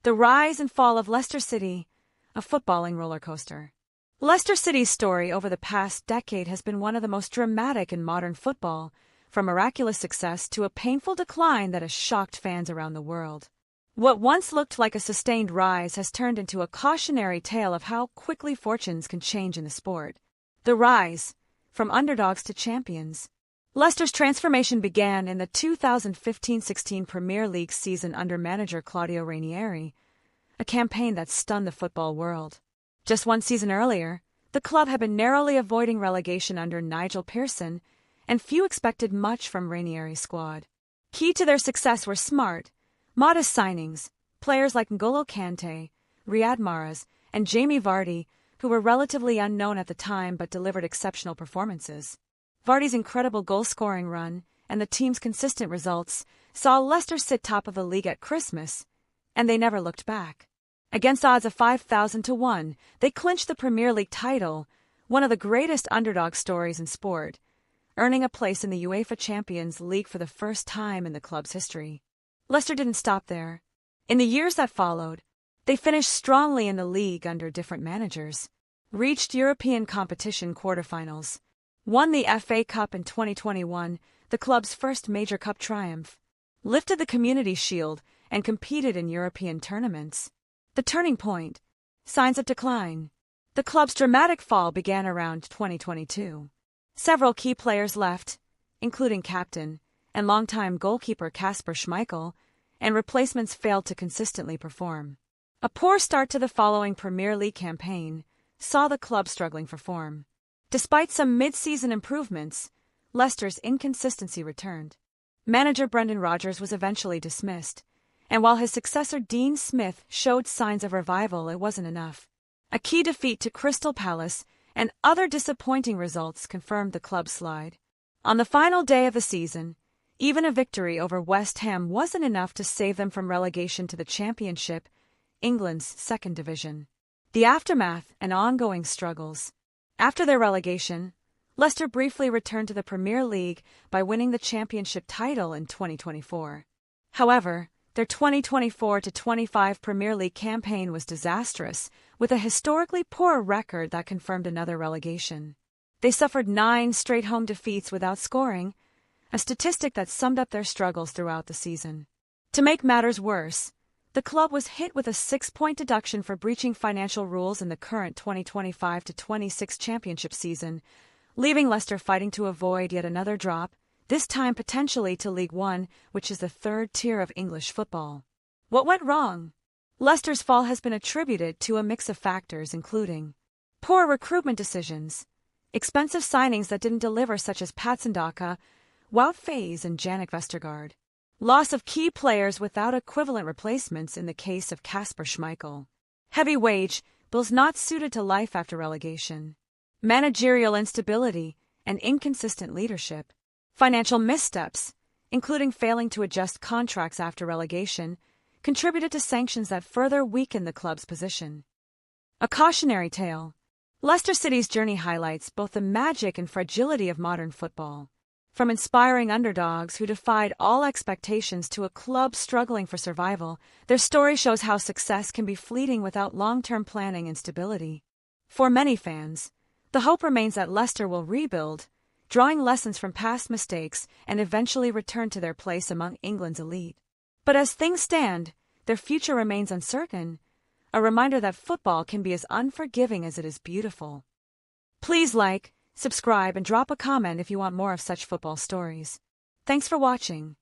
The rise and fall of Leicester City, a footballing roller coaster. Leicester City's story over the past decade has been one of the most dramatic in modern football, from miraculous success to a painful decline that has shocked fans around the world. What once looked like a sustained rise has turned into a cautionary tale of how quickly fortunes can change in the sport. The rise, from underdogs to champions. Leicester's transformation began in the 2015-16 Premier League season under manager Claudio Ranieri, a campaign that stunned the football world. Just one season earlier, the club had been narrowly avoiding relegation under Nigel Pearson, and few expected much from Ranieri's squad. Key to their success were smart, modest signings, players like N'Golo Kante, Riyad Mahrez, and Jamie Vardy, who were relatively unknown at the time but delivered exceptional performances. Vardy's incredible goal-scoring run and the team's consistent results saw Leicester sit top of the league at Christmas, and they never looked back. Against odds of 5,000 to 1, they clinched the Premier League title, one of the greatest underdog stories in sport, earning a place in the UEFA Champions League for the first time in the club's history. Leicester didn't stop there. In the years that followed, they finished strongly in the league under different managers, reached European competition quarterfinals, won the FA Cup in 2021, the club's first major cup triumph, lifted the Community Shield, and competed in European tournaments. The turning point. Signs of decline. The club's dramatic fall began around 2022. Several key players left, including captain and longtime goalkeeper Kasper Schmeichel, and replacements failed to consistently perform. A poor start to the following Premier League campaign saw the club struggling for form. Despite some mid-season improvements, Leicester's inconsistency returned. Manager Brendan Rodgers was eventually dismissed, and while his successor Dean Smith showed signs of revival, it wasn't enough. A key defeat to Crystal Palace and other disappointing results confirmed the club's slide. On the final day of the season, even a victory over West Ham wasn't enough to save them from relegation to the Championship, England's second division. The aftermath and ongoing struggles. After their relegation, Leicester briefly returned to the Premier League by winning the Championship title in 2024. However, their 2024-25 Premier League campaign was disastrous, with a historically poor record that confirmed another relegation. They suffered 9 straight home defeats without scoring, a statistic that summed up their struggles throughout the season. To make matters worse, the club was hit with a 6-point deduction for breaching financial rules in the current 2025-26 Championship season, leaving Leicester fighting to avoid yet another drop, this time potentially to League One, which is the third tier of English football. What went wrong? Leicester's fall has been attributed to a mix of factors including poor recruitment decisions, expensive signings that didn't deliver such as Patson Daka, Wout Faes and Jannik Vestergaard, loss of key players without equivalent replacements in the case of Kasper Schmeichel, heavy wage bills not suited to life after relegation, managerial instability and inconsistent leadership, financial missteps, including failing to adjust contracts after relegation, contributed to sanctions that further weakened the club's position. A cautionary tale. Leicester City's journey highlights both the magic and fragility of modern football. From inspiring underdogs who defied all expectations to a club struggling for survival, their story shows how success can be fleeting without long-term planning and stability. For many fans, the hope remains that Leicester will rebuild, drawing lessons from past mistakes and eventually return to their place among England's elite. But as things stand, their future remains uncertain, a reminder that football can be as unforgiving as it is beautiful. Please like, subscribe, and drop a comment if you want more of such football stories. Thanks for watching.